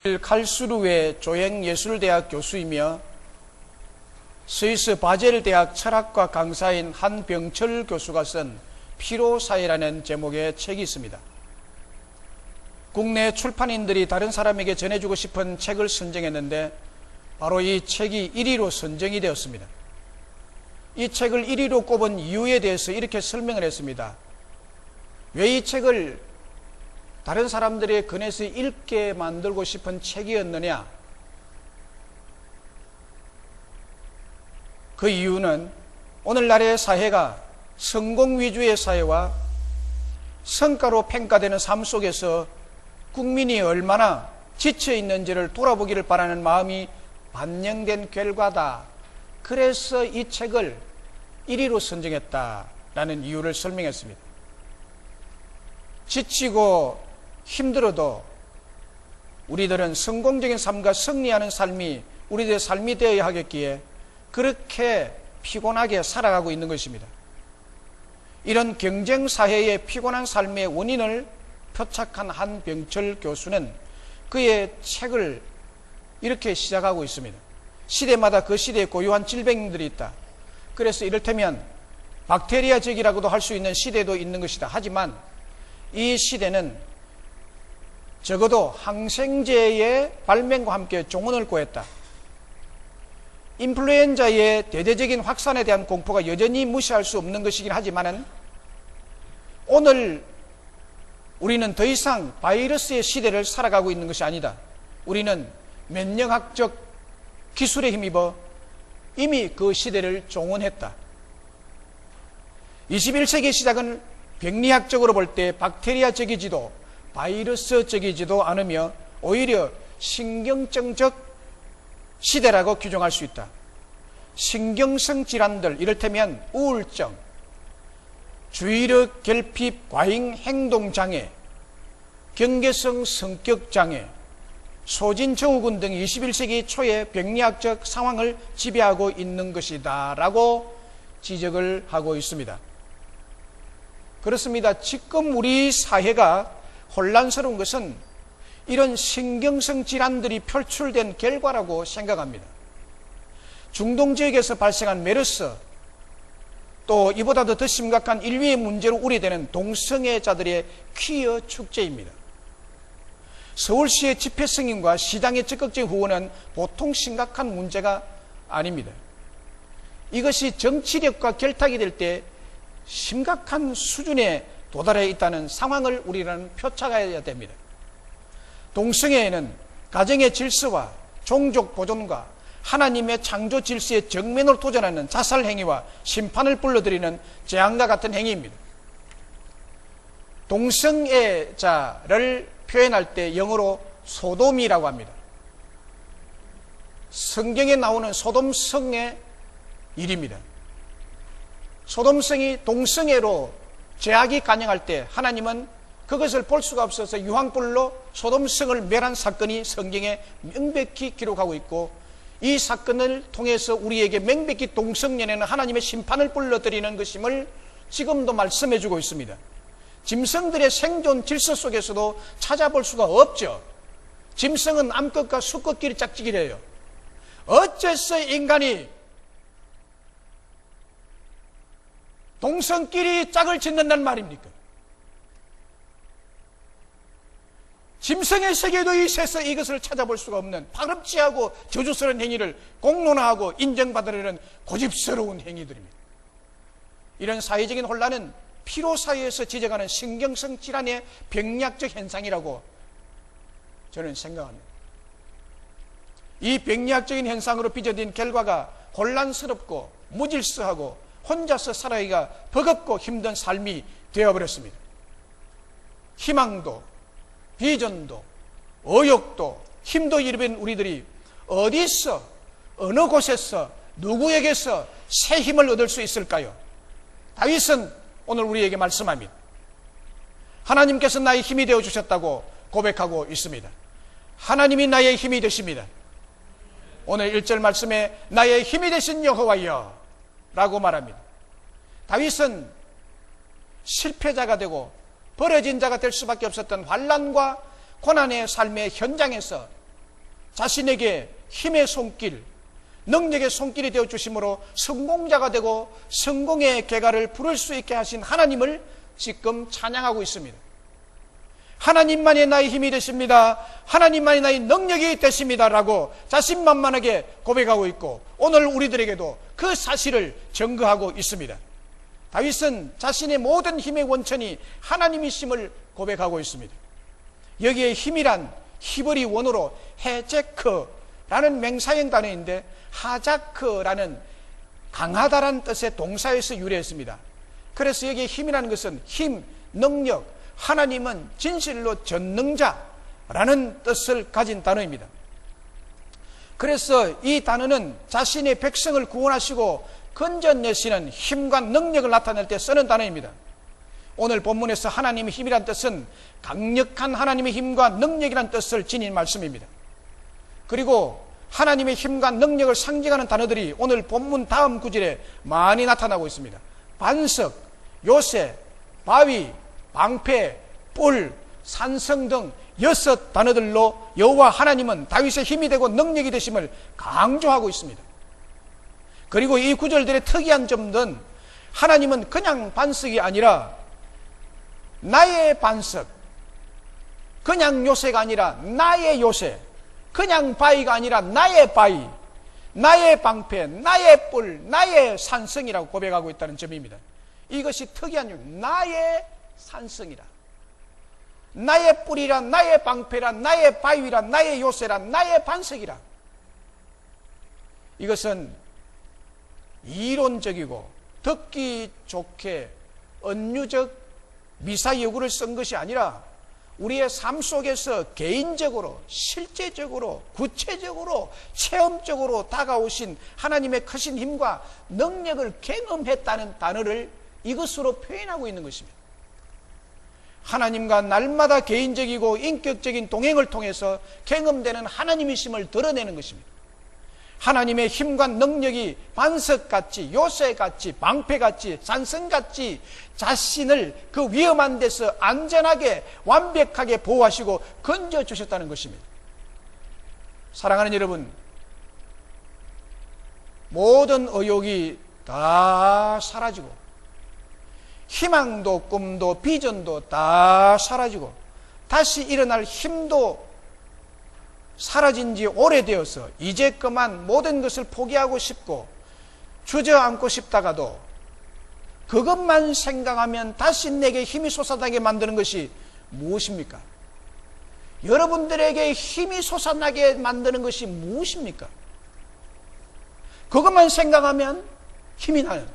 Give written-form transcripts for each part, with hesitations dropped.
칼스루의 조형예술대학 교수이며 스위스 바젤 대학 철학과 강사인 한병철 교수가 쓴 피로사회라는 제목의 책이 있습니다. 국내 출판인들이 다른 사람에게 전해주고 싶은 책을 선정했는데 바로 이 책이 1위로 선정이 되었습니다. 이 책을 1위로 꼽은 이유에 대해서 이렇게 설명을 했습니다. 왜 이 책을 다른 사람들의 권해서 읽게 만들고 싶은 책이었느냐? 그 이유는 오늘날의 사회가 성공 위주의 사회와 성과로 평가되는 삶 속에서 국민이 얼마나 지쳐 있는지를 돌아보기를 바라는 마음이 반영된 결과다. 그래서 이 책을 1위로 선정했다라는 이유를 설명했습니다. 지치고 힘들어도 우리들은 성공적인 삶과 승리하는 삶이 우리들의 삶이 되어야 하겠기에 그렇게 피곤하게 살아가고 있는 것입니다. 이런 경쟁사회의 피곤한 삶의 원인을 표착한 한병철 교수는 그의 책을 이렇게 시작하고 있습니다. 시대마다 그 시대에 고유한 질병들이 있다. 그래서 이를테면 박테리아적이라고도 할 수 있는 시대도 있는 것이다. 하지만 이 시대는 적어도 항생제의 발명과 함께 종언을 구했다. 인플루엔자의 대대적인 확산에 대한 공포가 여전히 무시할 수 없는 것이긴 하지만 오늘 우리는 더 이상 바이러스의 시대를 살아가고 있는 것이 아니다. 우리는 면역학적 기술에 힘입어 이미 그 시대를 종언했다. 21세기 시작은 병리학적으로 볼 때 박테리아적이지도 바이러스적이지도 않으며 오히려 신경증적 시대라고 규정할 수 있다. 신경성 질환들, 이를테면 우울증, 주의력 결핍 과잉 행동장애, 경계성 성격장애, 소진증후군 등 21세기 초의 병리학적 상황을 지배하고 있는 것이다 라고 지적을 하고 있습니다. 그렇습니다. 지금 우리 사회가 혼란스러운 것은 이런 신경성 질환들이 표출된 결과라고 생각합니다. 중동 지역에서 발생한 메르스, 또 이보다도 더 심각한 인류의 문제로 우려되는 동성애자들의 퀴어 축제입니다. 서울시의 집회 승인과 시장의 적극적인 후원은 보통 심각한 문제가 아닙니다. 이것이 정치력과 결탁이 될 때 심각한 수준에 도달해 있다는 상황을 우리는 표착해야 됩니다. 동성애에는 가정의 질서와 종족 보존과 하나님의 창조 질서의 정면으로 도전하는 자살 행위와 심판을 불러들이는 재앙과 같은 행위입니다. 동성애자를 표현할 때 영어로 소돔이라고 합니다. 성경에 나오는 소돔성의 일입니다. 소돔성이 동성애로 죄악이 간영할 때 하나님은 그것을 볼 수가 없어서 유황불로 소돔성을 멸한 사건이 성경에 명백히 기록하고 있고 이 사건을 통해서 우리에게 명백히 동성연애는 하나님의 심판을 불러들이는 것임을 지금도 말씀해 주고 있습니다. 짐승들의 생존 질서 속에서도 찾아볼 수가 없죠. 짐승은 암컷과 수컷끼리 짝짓기를 해요. 어째서 인간이 동성끼리 짝을 짓는단 말입니까? 짐승의 세계도 이 세상 이것을 찾아볼 수가 없는 파렴치하고 저주스러운 행위를 공론화하고 인정받으려는 고집스러운 행위들입니다. 이런 사회적인 혼란은 피로사회에서 지적하는 신경성 질환의 병리학적 현상이라고 저는 생각합니다. 이 병리학적인 현상으로 빚어진 결과가 혼란스럽고 무질서하고 혼자서 살아가기가 버겁고 힘든 삶이 되어버렸습니다. 희망도 비전도 의욕도 힘도 잃은 우리들이 어디서 어느 곳에서 누구에게서 새 힘을 얻을 수 있을까요? 다윗은 오늘 우리에게 말씀합니다. 하나님께서 나의 힘이 되어주셨다고 고백하고 있습니다. 하나님이 나의 힘이 되십니다. 오늘 1절 말씀에 나의 힘이 되신 여호와여 라고 말합니다. 다윗은 실패자가 되고 버려진 자가 될 수밖에 없었던 환난과 고난의 삶의 현장에서 자신에게 힘의 손길, 능력의 손길이 되어 주심으로 성공자가 되고 성공의 계가를 부를 수 있게 하신 하나님을 지금 찬양하고 있습니다. 하나님만이 나의 힘이 되십니다. 하나님만이 나의 능력이 되십니다. 라고 자신만만하게 고백하고 있고, 오늘 우리들에게도 그 사실을 증거하고 있습니다. 다윗은 자신의 모든 힘의 원천이 하나님이심을 고백하고 있습니다. 여기에 힘이란 히브리 원어로 헤제크라는 맹사형 단어인데, 하자크라는 강하다라는 뜻의 동사에서 유래했습니다. 그래서 여기에 힘이라는 것은 힘, 능력, 하나님은 진실로 전능자라는 뜻을 가진 단어입니다. 그래서 이 단어는 자신의 백성을 구원하시고 건져내시는 힘과 능력을 나타낼 때 쓰는 단어입니다. 오늘 본문에서 하나님의 힘이란 뜻은 강력한 하나님의 힘과 능력이란 뜻을 지닌 말씀입니다. 그리고 하나님의 힘과 능력을 상징하는 단어들이 오늘 본문 다음 구절에 많이 나타나고 있습니다. 반석, 요새, 바위, 방패, 뿔, 산성 등 6 단어들로 여호와 하나님은 다윗의 힘이 되고 능력이 되심을 강조하고 있습니다. 그리고 이 구절들의 특이한 점은 하나님은 그냥 반석이 아니라 나의 반석, 그냥 요새가 아니라 나의 요새, 그냥 바위가 아니라 나의 바위, 나의 방패, 나의 뿔, 나의 산성이라고 고백하고 있다는 점입니다. 이것이 특이한 점, 나의 산성이라, 나의 뿔이라, 나의 방패라, 나의 바위라, 나의 요새라, 나의 반석이라. 이것은 이론적이고 듣기 좋게 은유적 미사여구를 쓴 것이 아니라 우리의 삶 속에서 개인적으로, 실제적으로, 구체적으로, 체험적으로 다가오신 하나님의 크신 힘과 능력을 경험했다는 단어를 이것으로 표현하고 있는 것입니다. 하나님과 날마다 개인적이고 인격적인 동행을 통해서 경험되는 하나님이심을 드러내는 것입니다. 하나님의 힘과 능력이 반석같이, 요새같이, 방패같이, 산성같이 자신을 그 위험한 데서 안전하게 완벽하게 보호하시고 건져주셨다는 것입니다. 사랑하는 여러분, 모든 의욕이 다 사라지고 희망도 꿈도 비전도 다 사라지고 다시 일어날 힘도 사라진 지 오래되어서 이제 그만 모든 것을 포기하고 싶고 주저앉고 싶다가도 그것만 생각하면 다시 내게 힘이 솟아나게 만드는 것이 무엇입니까? 여러분들에게 힘이 솟아나게 만드는 것이 무엇입니까? 그것만 생각하면 힘이 나는,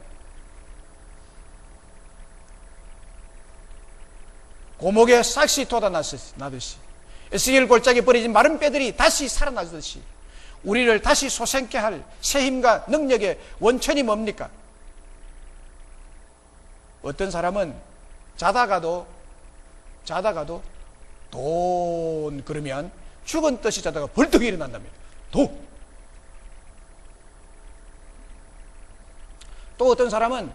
고목에 싹시 돋아나듯이 에스겔 골짜기에 버려진 마른 뼈들이 다시 살아나듯이 우리를 다시 솟생케 할 새 힘과 능력의 원천이 뭡니까? 어떤 사람은 자다가도 돈 그러면 죽은 듯이 자다가 벌떡 일어난답니다. 돈. 또 어떤 사람은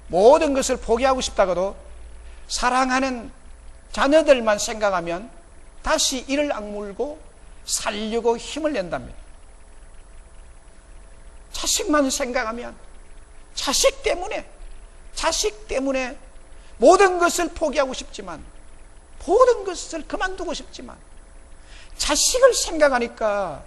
모든 것을 포기하고 싶다가도 사랑하는 자녀들만 생각하면 다시 이를 악물고 살려고 힘을 낸답니다. 자식만 생각하면 자식 때문에 모든 것을 포기하고 싶지만, 모든 것을 그만두고 싶지만 자식을 생각하니까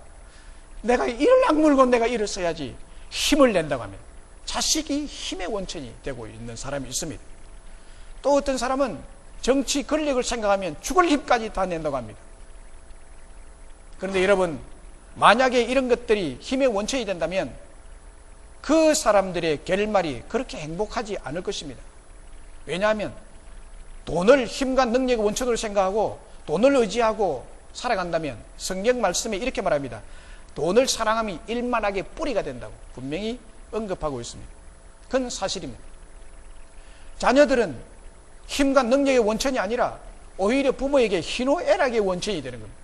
내가 이를 악물고 내가 일을 써야지 힘을 낸다고 합니다. 자식이 힘의 원천이 되고 있는 사람이 있습니다. 또 어떤 사람은 정치 권력을 생각하면 죽을 힘까지 다 낸다고 합니다. 그런데 여러분, 만약에 이런 것들이 힘의 원천이 된다면 그 사람들의 결말이 그렇게 행복하지 않을 것입니다. 왜냐하면 돈을 힘과 능력의 원천으로 생각하고 돈을 의지하고 살아간다면 성경 말씀에 이렇게 말합니다. 돈을 사랑함이 일만하게 뿌리가 된다고 분명히 언급하고 있습니다. 그건 사실입니다. 자녀들은 힘과 능력의 원천이 아니라 오히려 부모에게 희노애락의 원천이 되는 겁니다.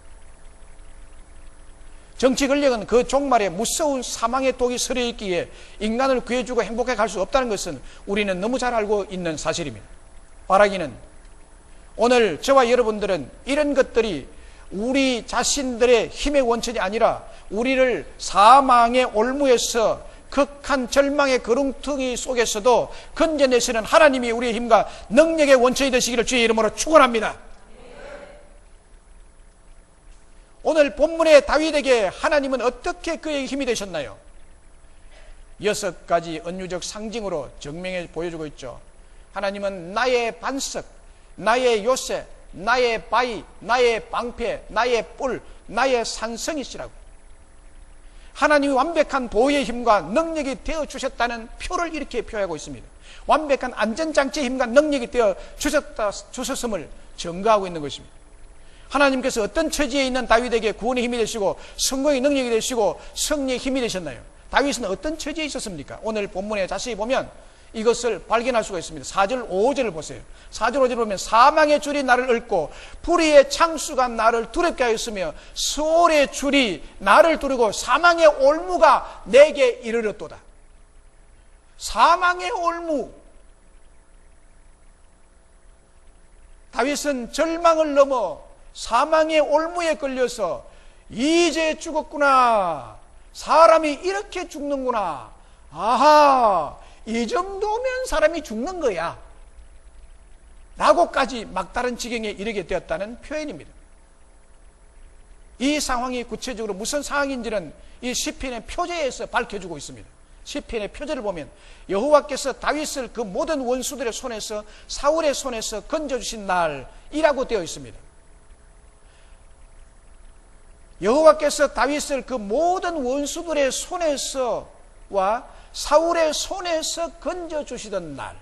정치 권력은 그 종말에 무서운 사망의 독이 서려 있기에 인간을 구해주고 행복하게 갈 수 없다는 것은 우리는 너무 잘 알고 있는 사실입니다. 바라기는 오늘 저와 여러분들은 이런 것들이 우리 자신들의 힘의 원천이 아니라 우리를 사망의 올무에서 극한 절망의 거름투기 속에서도 건져내시는 하나님이 우리의 힘과 능력의 원천이 되시기를 주의 이름으로 축원합니다. 오늘 본문의 다윗에게 하나님은 어떻게 그에게 힘이 되셨나요? 6가지 은유적 상징으로 증명해 보여주고 있죠. 하나님은 나의 반석, 나의 요새, 나의 바위, 나의 방패, 나의 뿔, 나의 산성이시라고. 하나님이 완벽한 보호의 힘과 능력이 되어 주셨다는 표를 이렇게 표하고 있습니다. 완벽한 안전장치의 힘과 능력이 되어 주셨음을 증거하고 있는 것입니다. 하나님께서 어떤 처지에 있는 다윗에게 구원의 힘이 되시고 성공의 능력이 되시고 승리의 힘이 되셨나요? 다윗은 어떤 처지에 있었습니까? 오늘 본문에 자세히 보면 이것을 발견할 수가 있습니다. 4절 5절을 보세요. 4절 5절을 보면 사망의 줄이 나를 얽고 불의의 창수가 나를 두렵게 하였으며 수월의 줄이 나를 두르고 사망의 올무가 내게 이르렀도다. 사망의 올무. 다윗은 절망을 넘어 사망의 올무에 걸려서 이제 죽었구나. 사람이 이렇게 죽는구나. 아하, 이 정도면 사람이 죽는 거야 라고까지 막다른 지경에 이르게 되었다는 표현입니다. 이 상황이 구체적으로 무슨 상황인지는 이 시편의 표제에서 밝혀주고 있습니다. 시편의 표제를 보면 여호와께서 다윗을 그 모든 원수들의 손에서 사울의 손에서 건져주신 날이라고 되어 있습니다. 여호와께서 다윗을 그 모든 원수들의 손에서와 사울의 손에서 건져주시던 날.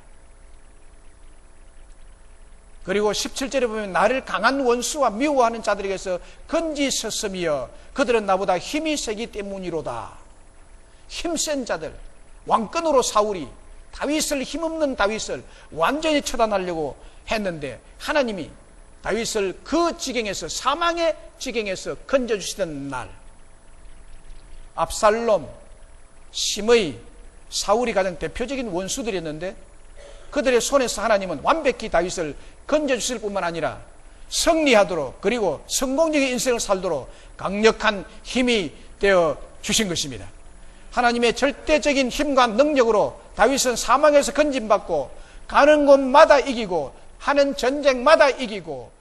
그리고 17절에 보면 나를 강한 원수와 미워하는 자들에게서 건지셨으며 그들은 나보다 힘이 세기 때문이로다. 힘센 자들, 왕권으로 사울이 다윗을, 힘없는 다윗을 완전히 처단하려고 했는데 하나님이 다윗을 그 지경에서, 사망의 지경에서 건져주시던 날. 압살롬, 심의, 사울이 가장 대표적인 원수들이었는데 그들의 손에서 하나님은 완벽히 다윗을 건져주실 뿐만 아니라 승리하도록, 그리고 성공적인 인생을 살도록 강력한 힘이 되어 주신 것입니다. 하나님의 절대적인 힘과 능력으로 다윗은 사망에서 건짐받고 가는 곳마다 이기고 하는 전쟁마다 이기고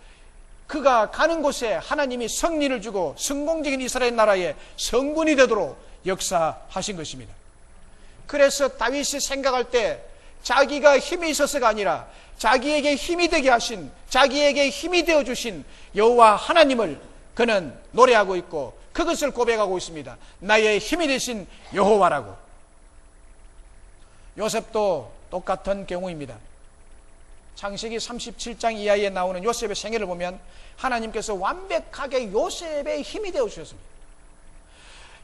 그가 가는 곳에 하나님이 승리를 주고 성공적인 이스라엘 나라의 성군이 되도록 역사하신 것입니다. 그래서 다윗이 생각할 때 자기가 힘이 있어서가 아니라 자기에게 힘이 되게 하신, 자기에게 힘이 되어 주신 여호와 하나님을 그는 노래하고 있고 그것을 고백하고 있습니다. 나의 힘이 되신 여호와라고. 요셉도 똑같은 경우입니다. 창세기 37장 이하에 나오는 요셉의 생애를 보면 하나님께서 완벽하게 요셉의 힘이 되어 주셨습니다.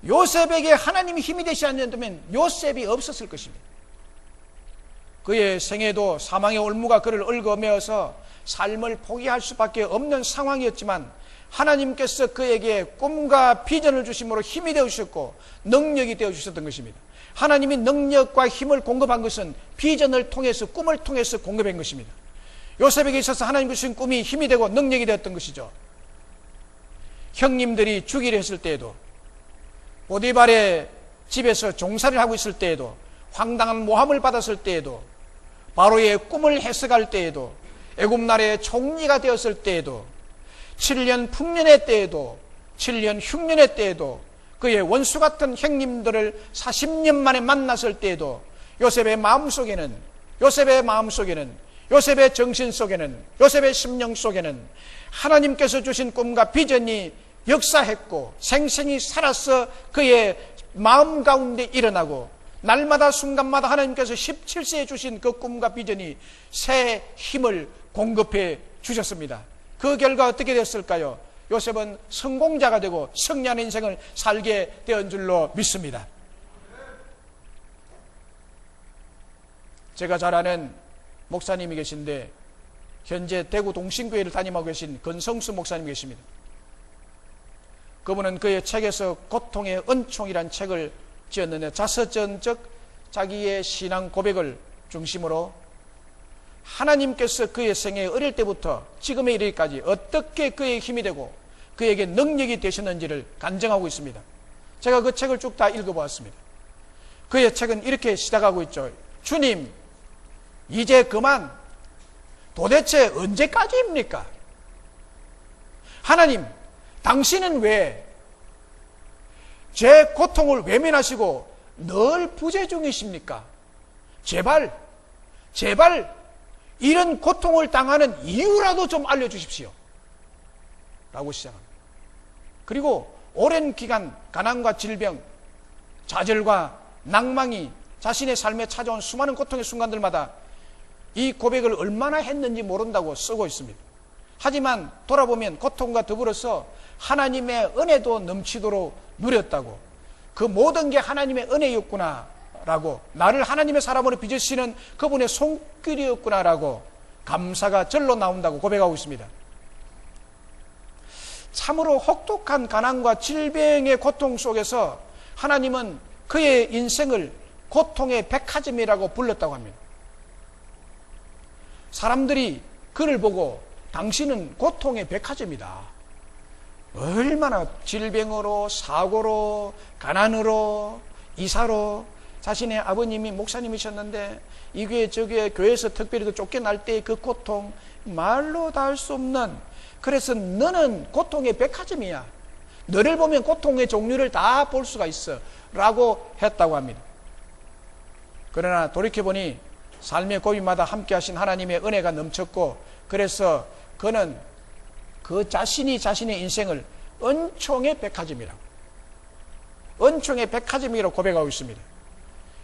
요셉에게 하나님이 힘이 되지 않는다면 요셉이 없었을 것입니다. 그의 생애도 사망의 올무가 그를 얽어매어서 삶을 포기할 수밖에 없는 상황이었지만 하나님께서 그에게 꿈과 비전을 주심으로 힘이 되어 주셨고 능력이 되어 주셨던 것입니다. 하나님이 능력과 힘을 공급한 것은 비전을 통해서, 꿈을 통해서 공급한 것입니다. 요셉에게 있어서 하나님 주신 꿈이 힘이 되고 능력이 되었던 것이죠. 형님들이 죽이려 했을 때에도, 보디발의 집에서 종살이를 하고 있을 때에도, 황당한 모함을 받았을 때에도, 바로의 꿈을 해석할 때에도, 애굽나라의 총리가 되었을 때에도, 7년 풍년의 때에도, 7년 흉년의 때에도, 그의 원수 같은 형님들을 40년 만에 만났을 때에도 요셉의 마음속에는, 요셉의 정신 속에는, 요셉의 심령 속에는 하나님께서 주신 꿈과 비전이 역사했고 생생히 살아서 그의 마음 가운데 일어나고, 날마다 순간마다 하나님께서 17세에 주신 그 꿈과 비전이 새 힘을 공급해 주셨습니다. 그 결과 어떻게 됐을까요? 요셉은 성공자가 되고 승리하는 인생을 살게 된 줄로 믿습니다. 제가 잘 아는 목사님이 계신데 현재 대구 동신교회를 담임하고 계신 건성수 목사님 계십니다. 그분은 그의 책에서 고통의 은총이란 책을 지었는데 자서전적 자기의 신앙 고백을 중심으로 하나님께서 그의 생애 어릴 때부터 지금에 이르기까지 어떻게 그의 힘이 되고 그에게 능력이 되셨는지를 간증하고 있습니다. 제가 그 책을 쭉 다 읽어보았습니다. 그의 책은 이렇게 시작하고 있죠. 주님, 이제 그만. 도대체 언제까지입니까? 하나님, 당신은 왜 제 고통을 외면하시고 늘 부재 중이십니까? 제발 이런 고통을 당하는 이유라도 좀 알려주십시오. 라고 시작합니다. 그리고 오랜 기간 가난과 질병, 좌절과 낭망이 자신의 삶에 찾아온 수많은 고통의 순간들마다 이 고백을 얼마나 했는지 모른다고 쓰고 있습니다. 하지만 돌아보면 고통과 더불어서 하나님의 은혜도 넘치도록 누렸다고, 그 모든 게 하나님의 은혜였구나 라고, 나를 하나님의 사람으로 빚으시는 그분의 손길이었구나 라고 감사가 절로 나온다고 고백하고 있습니다. 참으로 혹독한 가난과 질병의 고통 속에서 하나님은 그의 인생을 고통의 백화점이라고 불렀다고 합니다. 사람들이 그를 보고 당신은 고통의 백화점이다. 얼마나 질병으로, 사고로, 가난으로, 이사로, 자신의 아버님이 목사님이셨는데 이 교회 저 교회, 교회에서 특별히 쫓겨날 때의 그 고통 말로 다 할 수 없는, 그래서 너는 고통의 백화점이야. 너를 보면 고통의 종류를 다 볼 수가 있어 라고 했다고 합니다. 그러나 돌이켜보니 삶의 고비마다 함께 하신 하나님의 은혜가 넘쳤고, 그래서 그는 그 자신이 자신의 인생을 은총의 백화점이라고, 은총의 백화점이라고 고백하고 있습니다.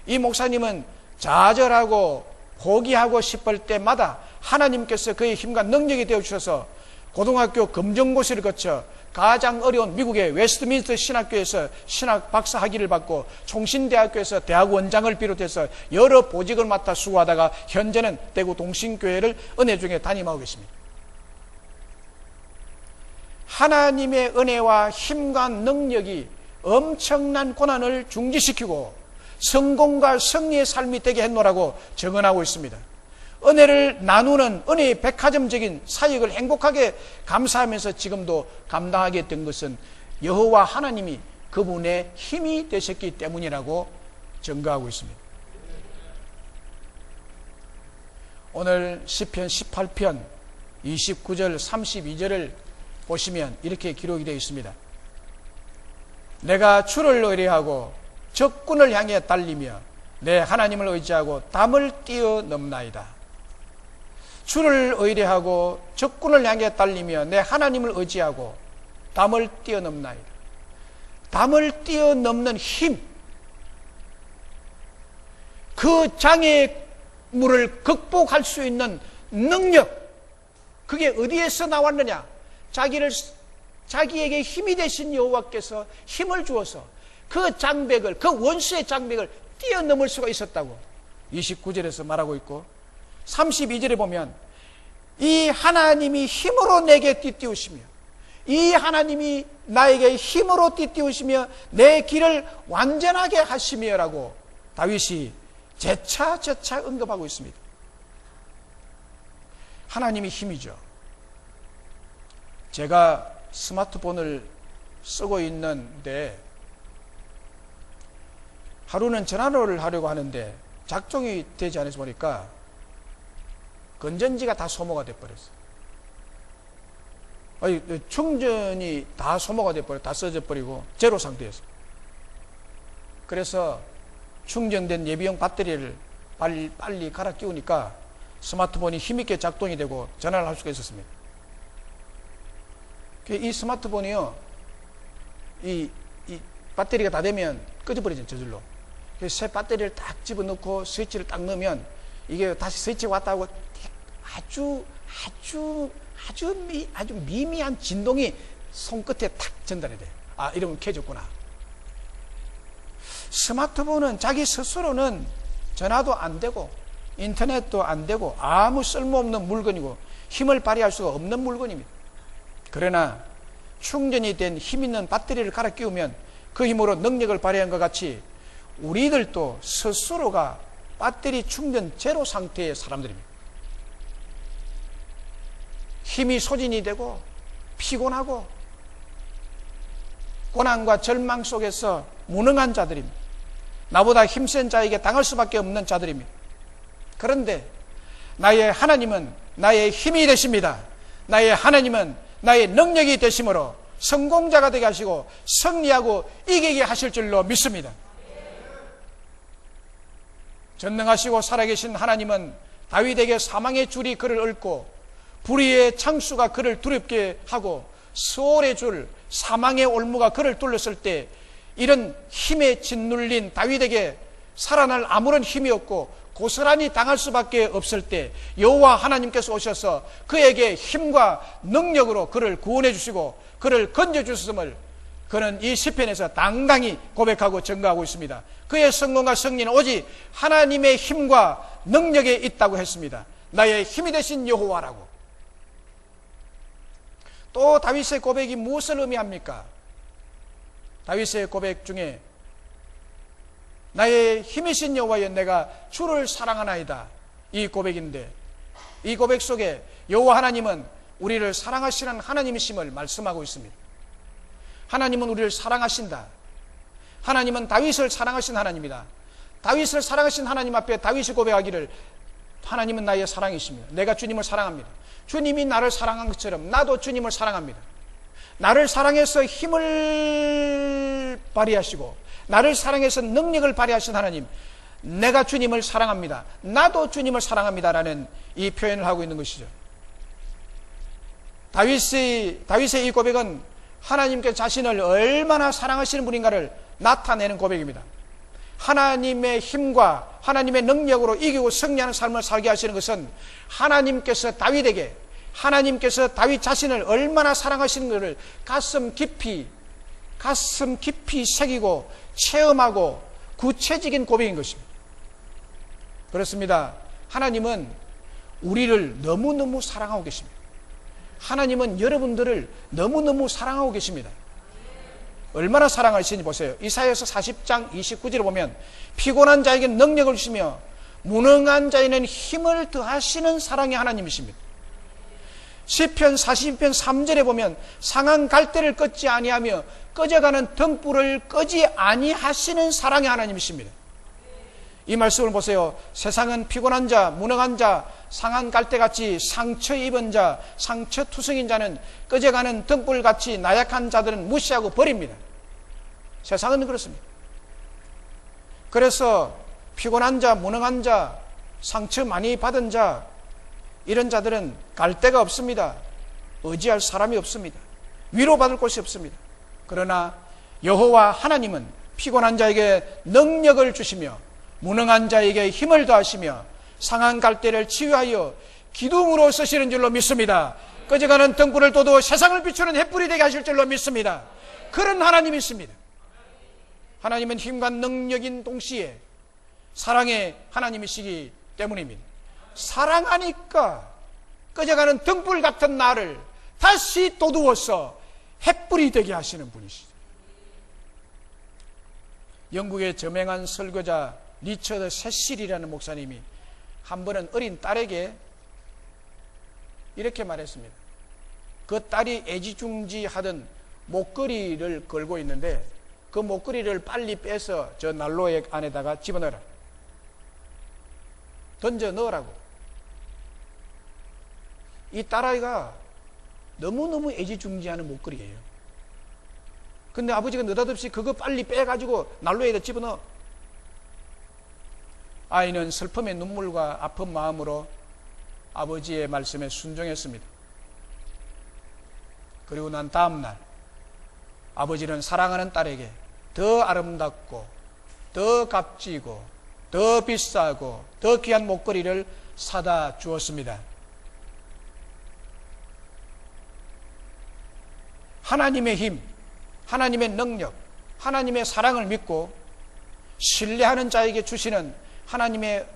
이 목사님은 좌절하고 포기하고 싶을 때마다 하나님께서 그의 힘과 능력이 되어주셔서 고등학교 검정고시를 거쳐 가장 어려운 미국의 웨스트민스터 신학교에서 신학 박사 학위를 받고 총신대학교에서 대학 원장을 비롯해서 여러 보직을 맡아 수고하다가 현재는 대구 동신교회를 은혜 중에 담임하고 계십니다. 하나님의 은혜와 힘과 능력이 엄청난 고난을 중지시키고 성공과 승리의 삶이 되게 했노라고 증언하고 있습니다. 은혜를 나누는 은혜의 백화점적인 사역을 행복하게 감사하면서 지금도 감당하게 된 것은 여호와 하나님이 그분의 힘이 되셨기 때문이라고 증거하고 있습니다. 오늘 시편 18편 29절 32절을 보시면 이렇게 기록이 되어 있습니다. 내가 주를 의뢰하고 적군을 향해 달리며 내 하나님을 의지하고 담을 뛰어넘나이다. 주를 의뢰하고 적군을 향해 달리며 내 하나님을 의지하고 담을 뛰어넘나이다. 담을 뛰어넘는 힘, 그 장애물을 극복할 수 있는 능력, 그게 어디에서 나왔느냐? 자기에게 힘이 되신 여호와께서 힘을 주어서 그 장벽을, 그 원수의 장벽을 뛰어넘을 수가 있었다고 29절에서 말하고 있고, 32절에 보면 이 하나님이 힘으로 내게 띠띠우시며, 이 하나님이 나에게 힘으로 띠띠우시며 내 길을 완전하게 하시며 라고 다윗이 재차 언급하고 있습니다. 하나님이 힘이죠. 제가 스마트폰을 쓰고 있는데 하루는 전화를 하려고 하는데 작동이 되지 않아서 보니까 건전지가 다 소모가 돼버렸어요. 충전이 다 소모가 돼버려, 다 써져버리고 제로 상태였어요. 그래서 충전된 예비용 배터리를 빨리 갈아 끼우니까 스마트폰이 힘있게 작동이 되고 전화를 할 수가 있었습니다. 이 스마트폰이요, 이 배터리가 다 되면 꺼져버리죠, 저절로. 그래서 새 배터리를 딱 집어넣고 스위치를 딱 넣으면 이게 다시 스위치가 왔다 하고 아주 미미한 진동이 손끝에 탁 전달이 돼요. 아, 이러면 켜졌구나. 스마트폰은 자기 스스로는 전화도 안 되고 인터넷도 안 되고 아무 쓸모없는 물건이고 힘을 발휘할 수가 없는 물건입니다. 그러나 충전이 된 힘있는 배터리를 갈아 끼우면 그 힘으로 능력을 발휘한 것 같이 우리들도 스스로가 배터리 충전 제로 상태의 사람들입니다. 힘이 소진이 되고 피곤하고 고난과 절망 속에서 무능한 자들입니다. 나보다 힘센 자에게 당할 수밖에 없는 자들입니다. 그런데 나의 하나님은 나의 힘이 되십니다. 나의 하나님은 나의 능력이 되심으로 성공자가 되게 하시고 승리하고 이기게 하실 줄로 믿습니다. 전능하시고 살아계신 하나님은 다윗에게 사망의 줄이 그를 얽고 불의의 창수가 그를 두렵게 하고 수월의 줄 사망의 올무가 그를 둘렀을 때 이런 힘에 짓눌린 다윗에게 살아날 아무런 힘이 없고 고스란히 당할 수밖에 없을 때 여호와 하나님께서 오셔서 그에게 힘과 능력으로 그를 구원해 주시고 그를 건져 주셨음을 그는 이 시편에서 당당히 고백하고 증거하고 있습니다. 그의 성공과 승리는 오직 하나님의 힘과 능력에 있다고 했습니다. 나의 힘이 되신 여호와라고. 또 다윗의 고백이 무엇을 의미합니까? 다윗의 고백 중에 나의 힘이신 여호와여 내가 주를 사랑하나이다, 이 고백인데, 이 고백 속에 여호와 하나님은 우리를 사랑하시는 하나님이심을 말씀하고 있습니다. 하나님은 우리를 사랑하신다. 하나님은 다윗을 사랑하신 하나님이다. 다윗을 사랑하신 하나님 앞에 다윗이 고백하기를 하나님은 나의 사랑이십니다. 내가 주님을 사랑합니다. 주님이 나를 사랑한 것처럼 나도 주님을 사랑합니다. 나를 사랑해서 힘을 발휘하시고 나를 사랑해서 능력을 발휘하신 하나님, 내가 주님을 사랑합니다. 나도 주님을 사랑합니다라는 이 표현을 하고 있는 것이죠. 다윗의 이 고백은 하나님께 자신을 얼마나 사랑하시는 분인가를 나타내는 고백입니다. 하나님의 힘과 하나님의 능력으로 이기고 승리하는 삶을 살게 하시는 것은 하나님께서 다윗 자신을 얼마나 사랑하시는 것을 가슴 깊이 새기고 체험하고 구체적인 고백인 것입니다. 그렇습니다. 하나님은 우리를 너무너무 사랑하고 계십니다. 하나님은 여러분들을 너무너무 사랑하고 계십니다. 얼마나 사랑하시는지 보세요. 이사야서 40장 29절을 보면 피곤한 자에게 능력을 주시며 무능한 자에게는 힘을 더하시는 사랑의 하나님이십니다. 시편 40편 3절에 보면 상한 갈대를 끄지 아니하며 꺼져가는 등불을 끄지 아니하시는 사랑의 하나님이십니다. 이 말씀을 보세요. 세상은 피곤한 자, 무능한 자, 상한 갈대같이 상처 입은 자, 상처 투성인 자는 꺼져가는 등불같이 나약한 자들은 무시하고 버립니다. 세상은 그렇습니다. 그래서 피곤한 자, 무능한 자, 상처 많이 받은 자, 이런 자들은 갈 데가 없습니다. 의지할 사람이 없습니다. 위로받을 곳이 없습니다. 그러나 여호와 하나님은 피곤한 자에게 능력을 주시며 무능한 자에게 힘을 더하시며 상한 갈대를 치유하여 기둥으로 쓰시는 줄로 믿습니다. 꺼져가는 등불을 둬도 세상을 비추는 햇불이 되게 하실 줄로 믿습니다. 그런 하나님이십니다. 하나님은 힘과 능력인 동시에 사랑의 하나님이시기 때문입니다. 사랑하니까 꺼져가는 등불 같은 나를 다시 돋우어서 햇불이 되게 하시는 분이시죠. 영국의 저명한 설교자 리처드 세실이라는 목사님이 한 번은 어린 딸에게 이렇게 말했습니다. 그 딸이 애지중지하던 목걸이를 걸고 있는데 그 목걸이를 빨리 빼서 저 난로 안에다가 집어넣어라, 던져 넣으라고. 이 딸아이가 너무너무 애지중지하는 목걸이에요. 근데 아버지가 느닷없이 그거 빨리 빼가지고 난로에다 집어넣어. 아이는 슬픔의 눈물과 아픈 마음으로 아버지의 말씀에 순종했습니다. 그리고 난 다음날 아버지는 사랑하는 딸에게 더 아름답고 더 값지고 더 비싸고 더 귀한 목걸이를 사다 주었습니다. 하나님의 힘, 하나님의 능력, 하나님의 사랑을 믿고 신뢰하는 자에게 주시는 하나님의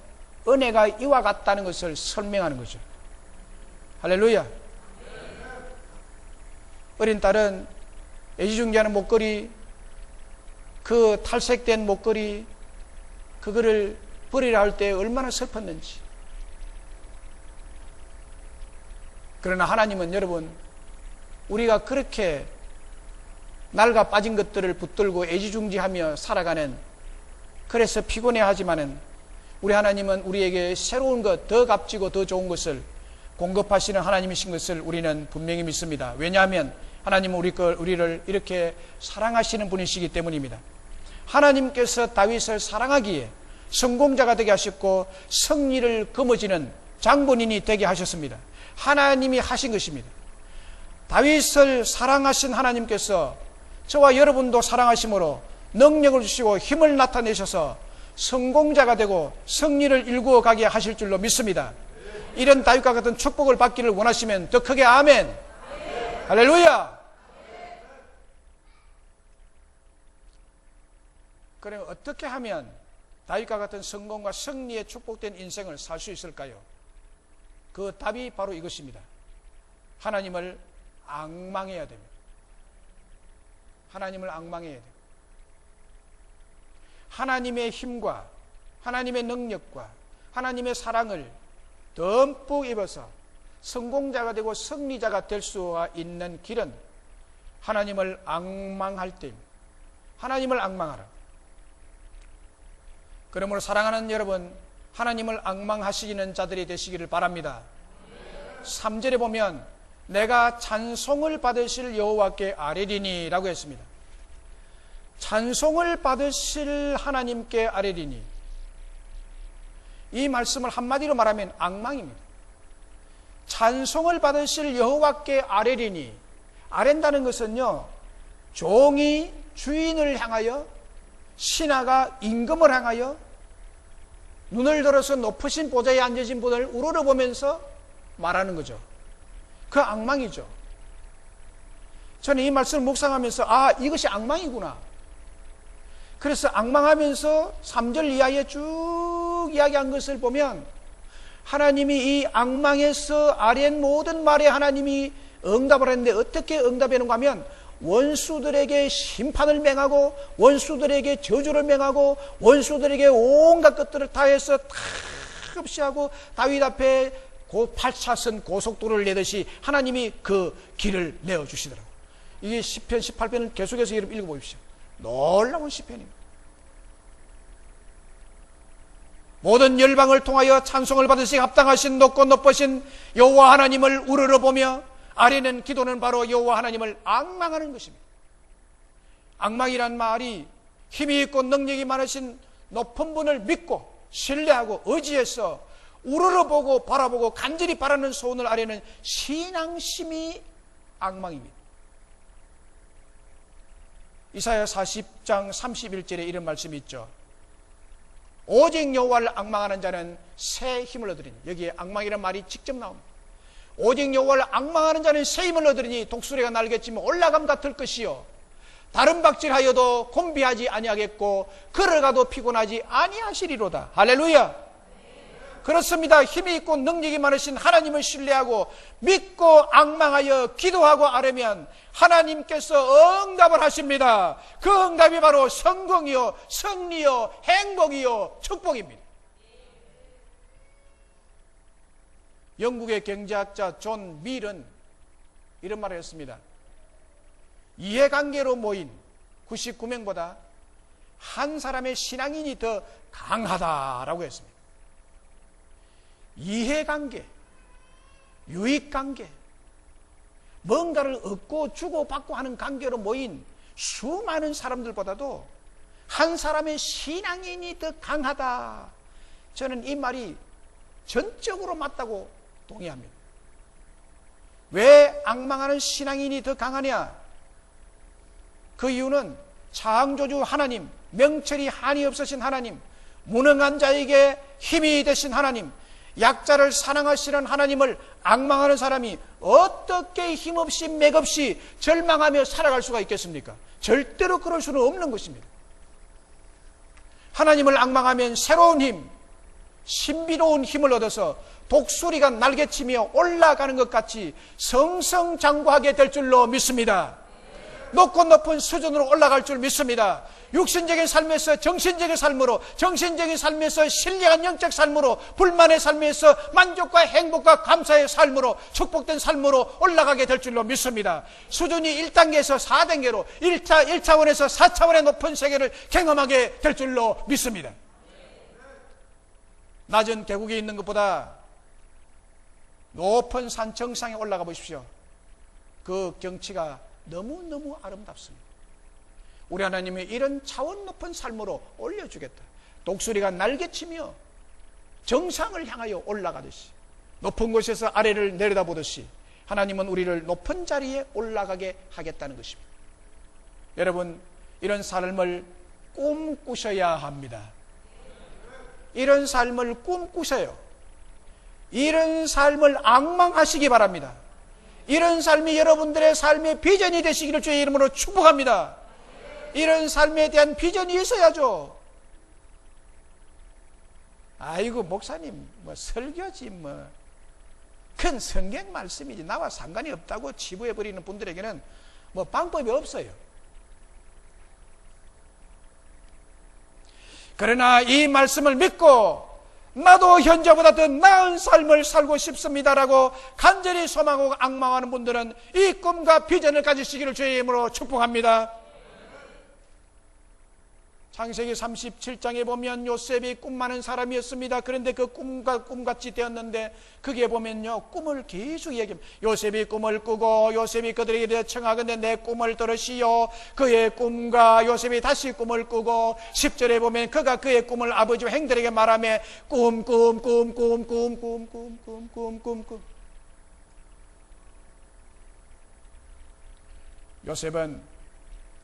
은혜가 이와 같다는 것을 설명하는 거죠. 할렐루야. 어린 딸은 애지중지하는 목걸이, 그 탈색된 목걸이, 그거를 버리라 할 때 얼마나 슬펐는지. 그러나 하나님은 여러분, 우리가 그렇게 낡아 빠진 것들을 붙들고 애지중지하며 살아가는, 그래서 피곤해하지만은 우리 하나님은 우리에게 새로운 것, 더 값지고 더 좋은 것을 공급하시는 하나님이신 것을 우리는 분명히 믿습니다. 왜냐하면 하나님은 우리를 이렇게 사랑하시는 분이시기 때문입니다. 하나님께서 다윗을 사랑하기에 성공자가 되게 하셨고 승리를 거머쥐는 장본인이 되게 하셨습니다. 하나님이 하신 것입니다. 다윗을 사랑하신 하나님께서 저와 여러분도 사랑하심으로 능력을 주시고 힘을 나타내셔서 성공자가 되고 승리를 일구어 가게 하실 줄로 믿습니다. 이런 다윗과 같은 축복을 받기를 원하시면 더 크게 아멘. 아멘. 할렐루야. 그럼 어떻게 하면 다윗과 같은 성공과 승리에 축복된 인생을 살 수 있을까요? 그 답이 바로 이것입니다. 하나님을 앙망해야 됩니다. 하나님을 앙망해야 됩니다. 하나님의 힘과 하나님의 능력과 하나님의 사랑을 듬뿍 입어서 성공자가 되고 승리자가 될 수 있는 길은 하나님을 앙망할 때입니다. 하나님을 앙망하라. 그러므로 사랑하는 여러분, 하나님을 앙망하시는 자들이 되시기를 바랍니다. 3절에 보면 내가 찬송을 받으실 여호와께 아뢰리니 라고 했습니다. 찬송을 받으실 하나님께 아뢰리니, 이 말씀을 한마디로 말하면 앙망입니다. 찬송을 받으실 여호와께 아뢰리니, 아랜다는 것은요, 종이 주인을 향하여, 신하가 임금을 향하여 눈을 들어서 높으신 보좌에 앉으신 분을 우러러보면서 말하는 거죠. 그 앙망이죠. 저는 이 말씀을 묵상하면서 이것이 앙망이구나. 그래서 앙망하면서 3절 이하에 쭉 이야기한 것을 보면 하나님이 이 앙망에서 아랜 모든 말에 하나님이 응답을 했는데 어떻게 응답했는가 하면 원수들에게 심판을 맹하고 원수들에게 저주를 맹하고 원수들에게 온갖 것들을 다해서 다 없이하고 다윗 앞에 8차선 고속도로를 내듯이 하나님이 그 길을 내어주시더라고요. 이게 시편 18편을 계속해서 여러분 읽어보십시오. 놀라운 시편입니다. 모든 열방을 통하여 찬송을 받으시기 합당하신 높고 높으신 여호와 하나님을 우러러보며 아뢰는 기도는 바로 여호와 하나님을 앙망하는 것입니다. 앙망이란 말이 힘이 있고 능력이 많으신 높은 분을 믿고 신뢰하고 의지해서 우러러보고 바라보고 간절히 바라는 소원을 아뢰는 신앙심이 앙망입니다. 이사야 40장 31절에 이런 말씀이 있죠. 오직 여호와를 앙망하는 자는 새 힘을 얻으리니, 여기에 앙망이라는 말이 직접 나옵니다. 오직 여호와를 앙망하는 자는 새 힘을 얻으리니 독수리가 날개치면 올라감 같을 것이요 다른 박질하여도 곤비하지 아니하겠고 걸어가도 피곤하지 아니하시리로다. 할렐루야. 그렇습니다. 힘이 있고 능력이 많으신 하나님을 신뢰하고 믿고 앙망하여 기도하고 아뢰면 하나님께서 응답을 하십니다. 그 응답이 바로 성공이요 승리요 행복이요 축복입니다. 영국의 경제학자 존 밀은 이런 말을 했습니다. 이해관계로 모인 99명보다 한 사람의 신앙인이 더 강하다라고 했습니다. 이해관계, 유익관계, 뭔가를 얻고 주고 받고 하는 관계로 모인 수많은 사람들보다도 한 사람의 신앙인이 더 강하다. 저는 이 말이 전적으로 맞다고 동의합니다. 왜 앙망하는 신앙인이 더 강하냐? 그 이유는 창조주 하나님, 명철이 한이 없으신 하나님, 무능한 자에게 힘이 되신 하나님, 약자를 사랑하시는 하나님을 앙망하는 사람이 어떻게 힘없이 맥없이 절망하며 살아갈 수가 있겠습니까? 절대로 그럴 수는 없는 것입니다. 하나님을 앙망하면 새로운 힘, 신비로운 힘을 얻어서 독수리가 날개치며 올라가는 것 같이 성성장구하게 될 줄로 믿습니다. 높고 높은 수준으로 올라갈 줄 믿습니다. 육신적인 삶에서 정신적인 삶으로, 정신적인 삶에서 신령한 영적 삶으로, 불만의 삶에서 만족과 행복과 감사의 삶으로, 축복된 삶으로 올라가게 될 줄로 믿습니다. 수준이 1단계에서 4단계로 1차원에서 4차원의 높은 세계를 경험하게 될 줄로 믿습니다. 낮은 계곡에 있는 것보다 높은 산 정상에 올라가 보십시오. 그 경치가 너무너무 아름답습니다. 우리 하나님이 이런 차원 높은 삶으로 올려주겠다. 독수리가 날개치며 정상을 향하여 올라가듯이, 높은 곳에서 아래를 내려다보듯이 하나님은 우리를 높은 자리에 올라가게 하겠다는 것입니다. 여러분, 이런 삶을 꿈꾸셔야 합니다. 이런 삶을 꿈꾸세요. 이런 삶을 앙망하시기 바랍니다. 이런 삶이 여러분들의 삶의 비전이 되시기를 주의 이름으로 축복합니다. 이런 삶에 대한 비전이 있어야죠. 아이고 목사님 뭐 설교지 뭐 큰 성경 말씀이지 나와 상관이 없다고 치부해버리는 분들에게는 뭐 방법이 없어요. 그러나 이 말씀을 믿고 나도 현재보다 더 나은 삶을 살고 싶습니다라고 간절히 소망하고 앙망하는 분들은 이 꿈과 비전을 가지시기를 주의 이름으로 축복합니다. 창세기 37장에 보면 요셉이 꿈 많은 사람이었습니다. 그런데 그 꿈과 꿈같이 되었는데 그게 보면요, 꿈을 계속 얘기합니다. 요셉이 꿈을 꾸고 요셉이 그들에게 청하건대 내 꿈을 들으시오. 그의 꿈과 요셉이 다시 꿈을 꾸고 10절에 보면 그가 그의 꿈을 아버지와 형들에게 말하며 꿈 요셉은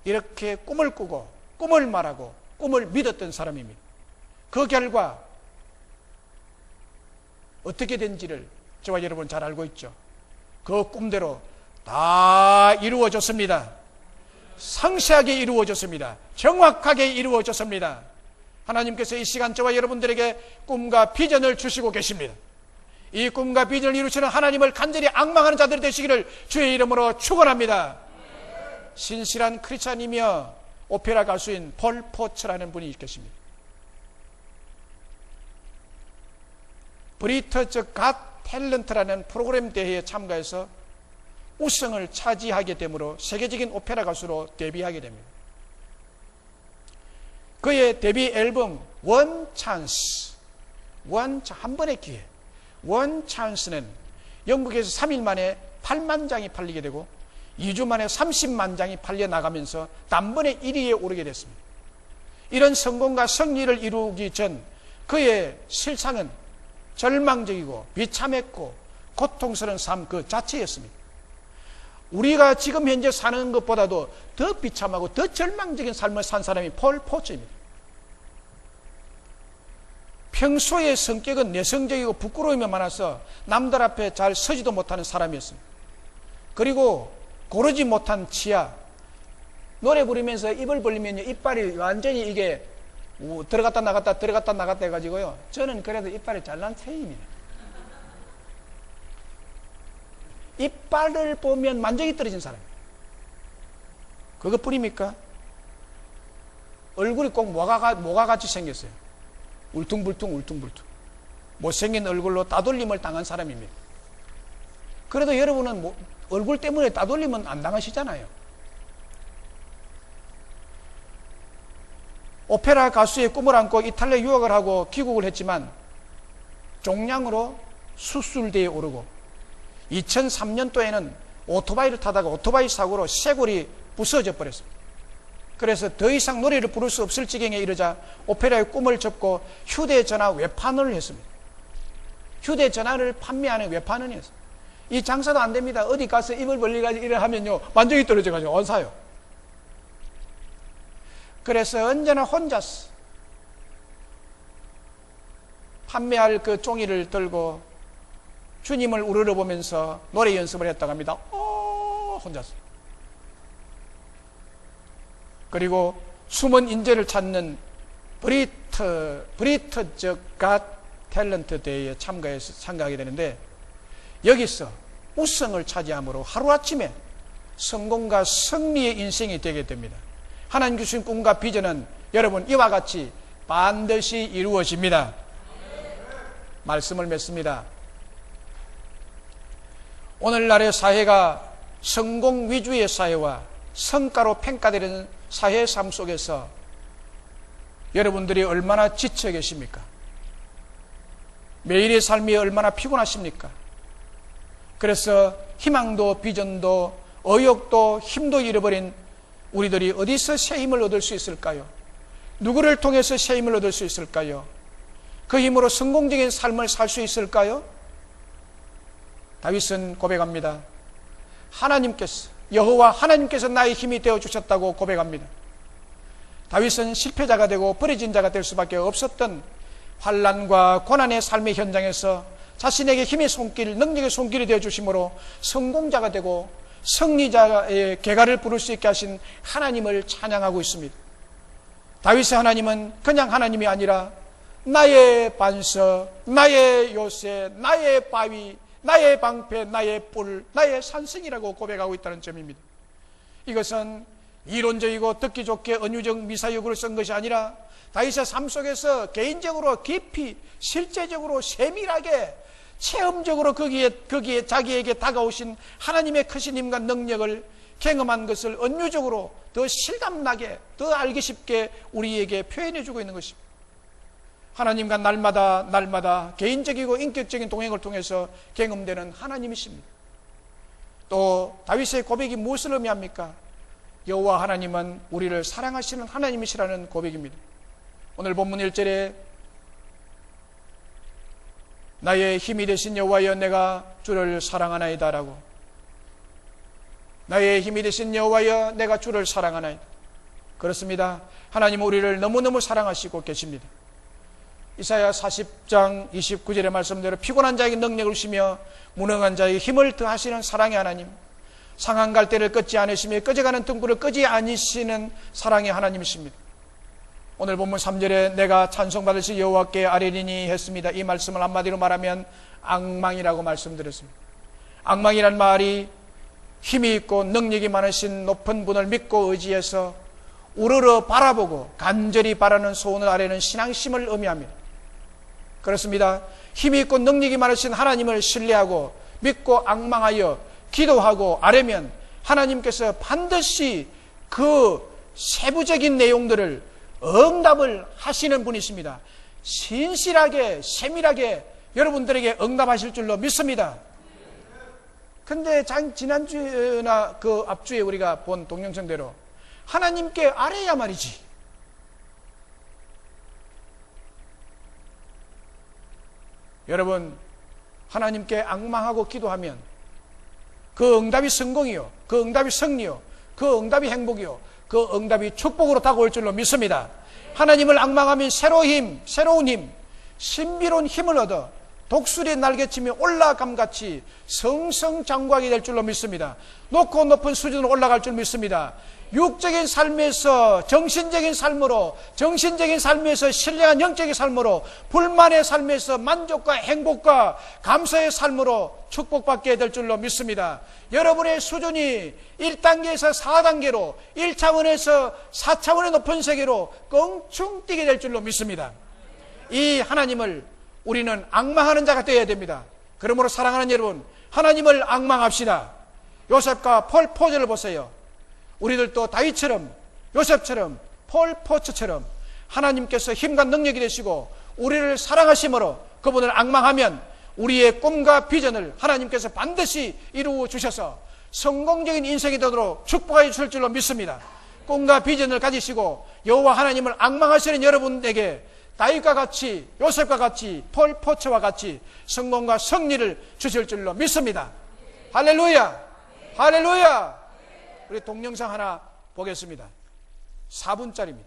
이렇게 꿈을 꾸고 꿈을 말하고 꿈을 믿었던 사람입니다. 그 결과 어떻게 된지를 저와 여러분 잘 알고 있죠. 그 꿈대로 다 이루어졌습니다. 상세하게 이루어졌습니다. 정확하게 이루어졌습니다. 하나님께서 이 시간 저와 여러분들에게 꿈과 비전을 주시고 계십니다. 이 꿈과 비전을 이루시는 하나님을 간절히 앙망하는 자들이 되시기를 주의 이름으로 축원합니다. 신실한 크리스찬이며 오페라 가수인 폴 포츠라는 분이 계십니다. 브리티시 갓 탤런트라는 프로그램 대회에 참가해서 우승을 차지하게 되므로 세계적인 오페라 가수로 데뷔하게 됩니다. 그의 데뷔 앨범 원 찬스, 한 번의 기회, 원 찬스는 영국에서 3일 만에 8만 장이 팔리게 되고 2주 만에 30만 장이 팔려나가면서 단번에 1위에 오르게 됐습니다. 이런 성공과 승리를 이루기 전 그의 실상은 절망적이고 비참했고 고통스러운 삶 그 자체였습니다. 우리가 지금 현재 사는 것보다도 더 비참하고 더 절망적인 삶을 산 사람이 폴 포츠입니다. 평소의 성격은 내성적이고 부끄러움이 많아서 남들 앞에 잘 서지도 못하는 사람이었습니다. 그리고 고르지 못한 치아, 노래 부르면서 입을 벌리면 이빨이 완전히 이게 들어갔다 나갔다 해가지고요, 저는 그래도 이빨이 잘난 편입니다. 이빨을 보면 만족이 떨어진 사람. 그것뿐입니까? 얼굴이 꼭 모가 같이 생겼어요. 울퉁불퉁 못생긴 얼굴로 따돌림을 당한 사람입니다. 그래도 여러분은 얼굴 때문에 따돌리면 안 당하시잖아요. 오페라 가수의 꿈을 안고 이탈리아 유학을 하고 귀국을 했지만 종량으로 수술대에 오르고 2003년도에는 오토바이를 타다가 오토바이 사고로 쇄골이 부서져 버렸습니다. 그래서 더 이상 노래를 부를 수 없을 지경에 이르자 오페라의 꿈을 접고 휴대전화 외판을 했습니다. 휴대전화를 판매하는 외판을 했습니다. 이 장사도 안 됩니다. 어디 가서 입을 벌리가지고 이래 하면요, 만족이 떨어져가지고 안 사요. 그래서 언제나 혼자서 판매할 그 종이를 들고 주님을 우러러보면서 노래 연습을 했다고 합니다. 혼자서. 그리고 숨은 인재를 찾는 브리티시 갓 탤런트 대회에 참가하게 되는데 여기서 우승을 차지함으로 하루아침에 성공과 승리의 인생이 되게 됩니다. 하나님 주신 꿈과 비전은 여러분 이와 같이 반드시 이루어집니다. 말씀을 맺습니다. 오늘날의 사회가 성공 위주의 사회와 성과로 평가되는 사회의 삶 속에서 여러분들이 얼마나 지쳐 계십니까? 매일의 삶이 얼마나 피곤하십니까? 그래서 희망도 비전도 의욕도 힘도 잃어버린 우리들이 어디서 새 힘을 얻을 수 있을까요? 누구를 통해서 새 힘을 얻을 수 있을까요? 그 힘으로 성공적인 삶을 살 수 있을까요? 다윗은 고백합니다. 하나님께서, 여호와 하나님께서 나의 힘이 되어주셨다고 고백합니다. 다윗은 실패자가 되고 버려진 자가 될 수밖에 없었던 환난과 고난의 삶의 현장에서 자신에게 힘의 손길, 능력의 손길이 되어주심으로 성공자가 되고 승리자의 계가를 부를 수 있게 하신 하나님을 찬양하고 있습니다. 다윗의 하나님은 그냥 하나님이 아니라 나의 반석, 나의 요새, 나의 바위, 나의 방패, 나의 뿔, 나의 산성이라고 고백하고 있다는 점입니다. 이것은 이론적이고 듣기 좋게 은유적 미사역으로 쓴 것이 아니라 다윗의 삶 속에서 개인적으로 깊이 실제적으로 세밀하게 체험적으로 거기에 자기에게 다가오신 하나님의 크신 힘과 능력을 경험한 것을 은유적으로 더 실감나게 더 알기 쉽게 우리에게 표현해 주고 있는 것입니다. 하나님과 날마다 개인적이고 인격적인 동행을 통해서 경험되는 하나님이십니다. 또 다윗의 고백이 무엇을 의미합니까? 여호와 하나님은 우리를 사랑하시는 하나님이시라는 고백입니다. 오늘 본문 1절에 나의 힘이 되신 여호와여 내가 주를 사랑하나이다 라고, 나의 힘이 되신 여호와여 내가 주를 사랑하나이다. 그렇습니다. 하나님은 우리를 너무너무 사랑하시고 계십니다. 이사야 40장 29절의 말씀대로 피곤한 자에게 능력을 주시며 무능한 자에게 힘을 더하시는 사랑의 하나님, 상한 갈대를 꺾지 않으시며 꺼져가는 등불을 끄지 않으시는 사랑의 하나님이십니다. 오늘 본문 3절에 내가 찬송받으실 여호와께 아뢰리니 했습니다. 이 말씀을 한마디로 말하면 앙망이라고 말씀드렸습니다. 앙망이란 말이 힘이 있고 능력이 많으신 높은 분을 믿고 의지해서 우러러 바라보고 간절히 바라는 소원을 아뢰는 신앙심을 의미합니다. 그렇습니다. 힘이 있고 능력이 많으신 하나님을 신뢰하고 믿고 앙망하여 기도하고 아뢰면 하나님께서 반드시 그 세부적인 내용들을 응답을 하시는 분이십니다. 신실하게 세밀하게 여러분들에게 응답하실 줄로 믿습니다. 근데 지난주나 그 앞주에 우리가 본 동영상대로 하나님께 아뢰야 말이지. 여러분, 하나님께 앙망하고 기도하면 그 응답이 성공이요, 그 응답이 승리요, 그 응답이 행복이요, 그 응답이 축복으로 다가올 줄로 믿습니다. 하나님을 앙망하면 새로운 힘, 신비로운 힘을 얻어 독수리의 날개치며 올라감같이 성성장구하게 될 줄로 믿습니다. 높고 높은 수준으로 올라갈 줄 믿습니다. 육적인 삶에서 정신적인 삶으로, 정신적인 삶에서 신령한 영적인 삶으로, 불만의 삶에서 만족과 행복과 감사의 삶으로 축복받게 될 줄로 믿습니다. 여러분의 수준이 1단계에서 4단계로, 1차원에서 4차원의 높은 세계로 껑충 뛰게 될 줄로 믿습니다. 이 하나님을 우리는 앙망하는 자가 되어야 됩니다. 그러므로 사랑하는 여러분, 하나님을 앙망합시다. 요셉과 폴 포즈를 보세요. 우리들도 다윗처럼, 요셉처럼, 폴 포츠처럼 하나님께서 힘과 능력이 되시고 우리를 사랑하심으로 그분을 앙망하면 우리의 꿈과 비전을 하나님께서 반드시 이루어 주셔서 성공적인 인생이 되도록 축복해 주실 줄로 믿습니다. 꿈과 비전을 가지시고 여호와 하나님을 앙망하시는 여러분에게 다윗과 같이, 요셉과 같이, 폴 포츠와 같이 성공과 승리를 주실 줄로 믿습니다. 할렐루야! 할렐루야! 우리 동영상 하나 보겠습니다. 4분짜리입니다.